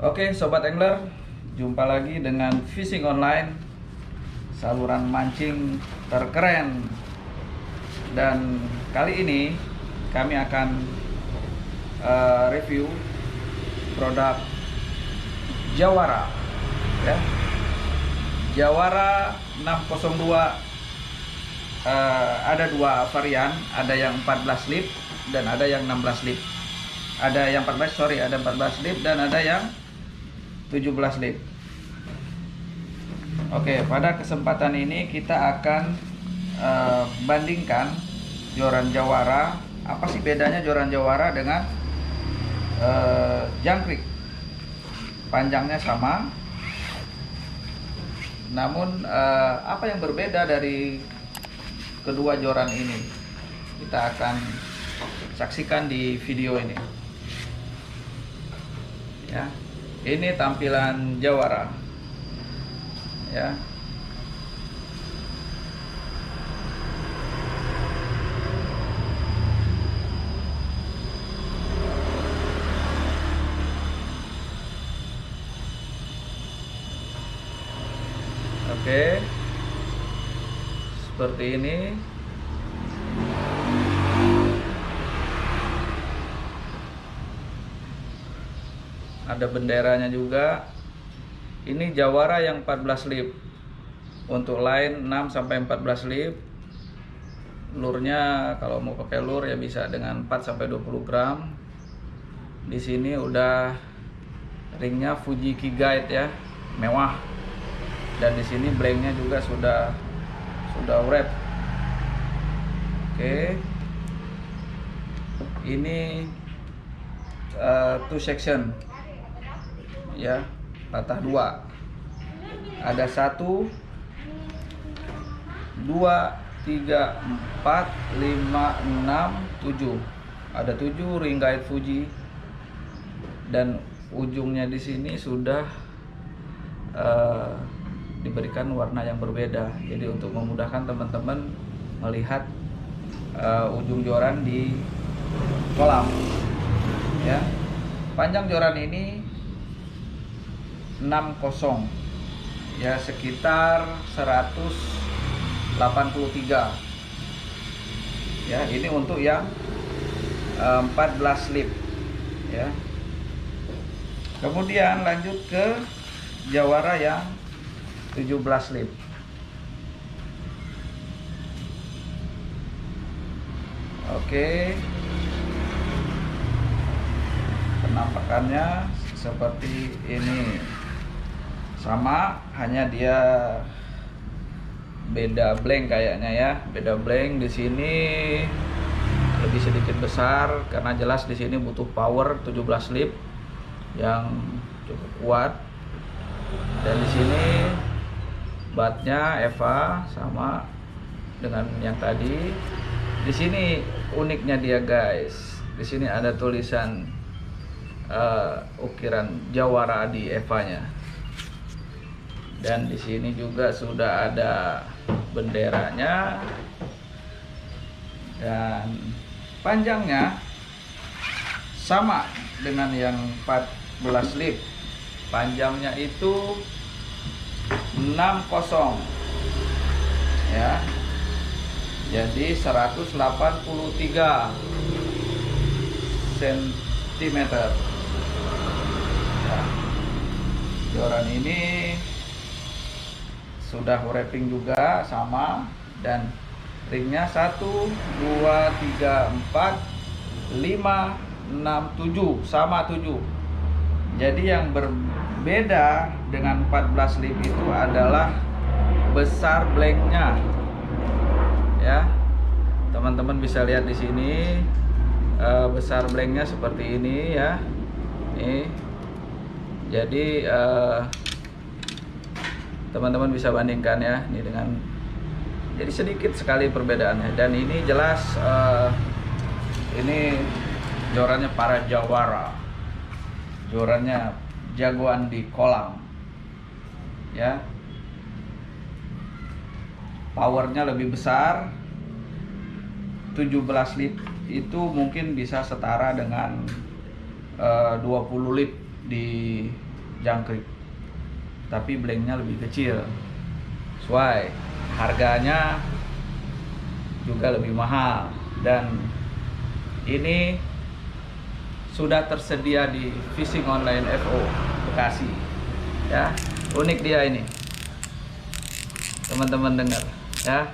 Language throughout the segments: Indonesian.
Oke Sobat Angler, jumpa lagi dengan Fishing Online, saluran mancing terkeren. Dan kali ini kami akan review produk Jawara ya. Jawara 602, ada dua varian, ada yang 14 lip dan ada yang 16 lip. Ada yang 14 lip dan ada yang 17 lip. Oke, pada kesempatan ini kita akan bandingkan joran Jawara. Apa sih bedanya joran Jawara dengan jangkrik? Panjangnya sama, namun apa yang berbeda dari kedua joran ini? Kita akan saksikan di video ini. Ya, ini tampilan Jawara. Ya. Oke. Seperti ini. Ada benderanya juga. Ini Jawara yang 14 lip. Untuk line 6 sampai 14 lip. Lurnya kalau mau pakai lur ya bisa dengan 4 sampai 20 gram. Di sini udah ringnya Fuji Key Guide ya, mewah. Dan di sini blanknya juga sudah wrap. Oke. Ini two section ya, patah dua. Ada 1, 2, 3, 4, 5, 6, 7. Ada 7 ring guide Fuji. Dan ujungnya di sini sudah diberikan warna yang berbeda. Jadi untuk memudahkan teman-teman melihat ujung joran di kolam ya. Panjang joran ini 60 ya, sekitar 183 ya. Ini untuk yang 14 lip ya. Kemudian lanjut ke Jawara yang 17 lip. Oke, penampakannya seperti ini. Sama, hanya dia beda blank kayaknya ya. Beda blank. Di sini lebih sedikit besar karena jelas di sini butuh power 17 lip yang cukup kuat. Dan di sini batnya Eva sama dengan yang tadi. Di sini uniknya dia guys. Di sini ada tulisan ukiran Jawara di Evanya. Dan di sini juga sudah ada benderanya. Dan panjangnya sama dengan yang 14 lip. Panjangnya itu 60 ya. Jadi 183 cm ya. Joran ini sudah wrapping juga sama, dan ringnya 1, 2, 3, 4, 5, 6, 7, sama 7. Jadi yang berbeda dengan 14 lip itu adalah besar blanknya ya. Teman-teman bisa lihat di sini besar blanknya seperti ini ya. Nih. Jadi teman-teman bisa bandingkan ya, ini dengan, jadi sedikit sekali perbedaannya. Dan ini jelas ini jorannya para Jawara, jorannya jagoan di kolam ya. Powernya lebih besar, 17 lip itu mungkin bisa setara dengan 20 lip di jangkrik, tapi blanknya lebih kecil. Sesuai harganya juga lebih mahal, dan ini sudah tersedia di Fishing Online FO Bekasi ya. Unik dia ini, teman-teman dengar ya,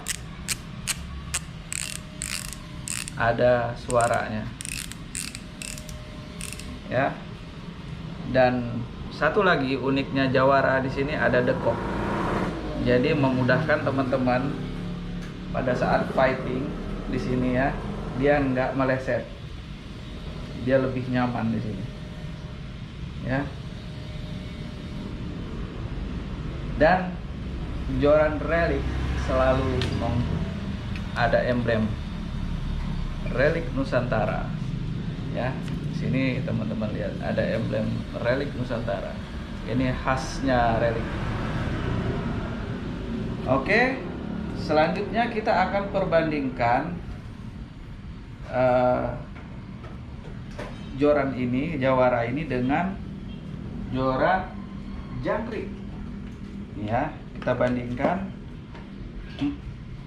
ada suaranya ya. Dan satu lagi uniknya Jawara di sini ada dekok, jadi memudahkan teman-teman pada saat fighting di sini ya, dia nggak meleset, dia lebih nyaman di sini ya. Dan joran Relic selalu ada emblem Relic Nusantara ya. Sini teman-teman lihat ada emblem Relic Nusantara, ini khasnya Relic. Oke, selanjutnya kita akan perbandingkan joran ini, Jawara ini, dengan joran jangkrik ya. Kita bandingkan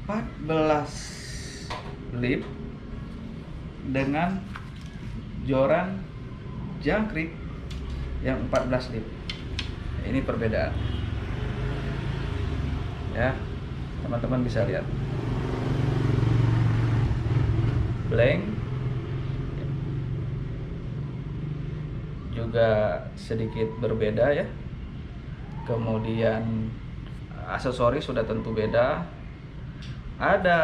14 lip dengan joran jangkrik yang 14 lip. Ini perbedaan ya, teman-teman bisa lihat blank juga sedikit berbeda ya. Kemudian aksesoris sudah tentu beda, ada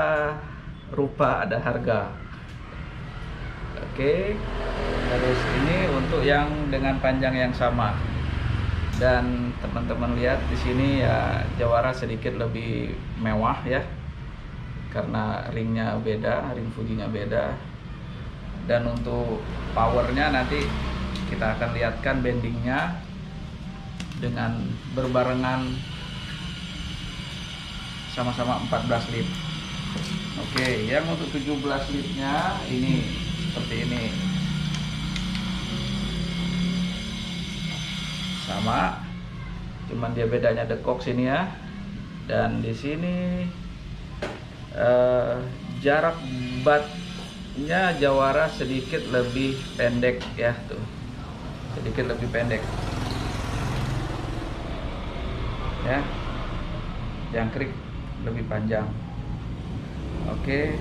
rupa, ada harga. Oke, terus ini untuk yang dengan panjang yang sama. Dan teman-teman lihat di sini ya, Jawara sedikit lebih mewah ya, karena ringnya beda, ring Fujinya beda. Dan untuk powernya nanti kita akan lihatkan bendingnya dengan berbarengan sama-sama 14 lip. Oke, yang untuk 17 lipnya ini seperti ini, sama, cuman dia bedanya dekok sini ya. Dan di sini jarak batnya Jawara sedikit lebih pendek ya, tuh sedikit lebih pendek ya, jangkrik lebih panjang. Oke,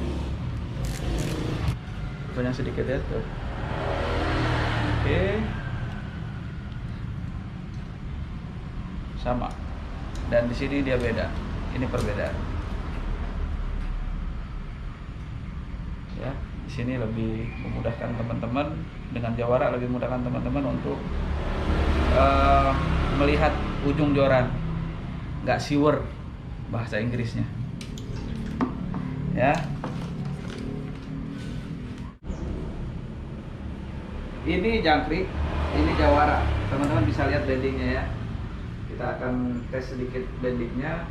banyak sedikit ya tuh. Oke, sama, dan di sini dia beda, ini perbedaan ya. Di sini lebih memudahkan teman-teman, dengan Jawara lebih memudahkan teman-teman untuk melihat ujung joran, nggak siwer bahasa Inggrisnya ya. Ini jangkrik, ini Jawara, teman-teman bisa lihat bendingnya ya. Kita akan tes sedikit bendingnya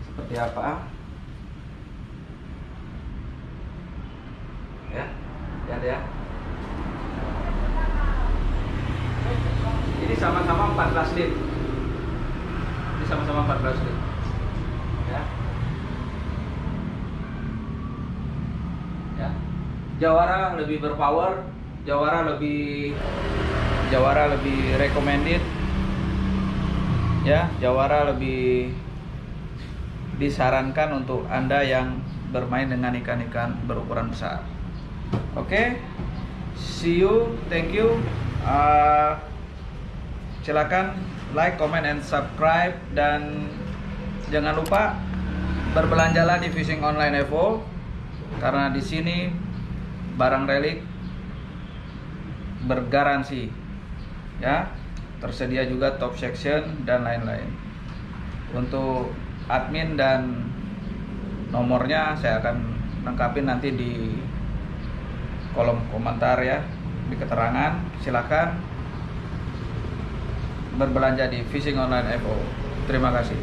seperti apa ya. Lihat ya, ini sama-sama 14 lip, ini sama-sama 14 lip ya. Ya, Jawara lebih berpower, Jawara lebih recommended ya. Jawara lebih disarankan untuk Anda yang bermain dengan ikan-ikan berukuran besar. Oke, see you, thank you. Silakan like, comment, and subscribe, dan jangan lupa berbelanjalah di Fishing Online FO, karena di sini barang Relic bergaransi ya, tersedia juga top section dan lain-lain. Untuk admin dan nomornya saya akan lengkapin nanti di kolom komentar ya, di keterangan. Silakan berbelanja di Fishing Online FO. Terima kasih.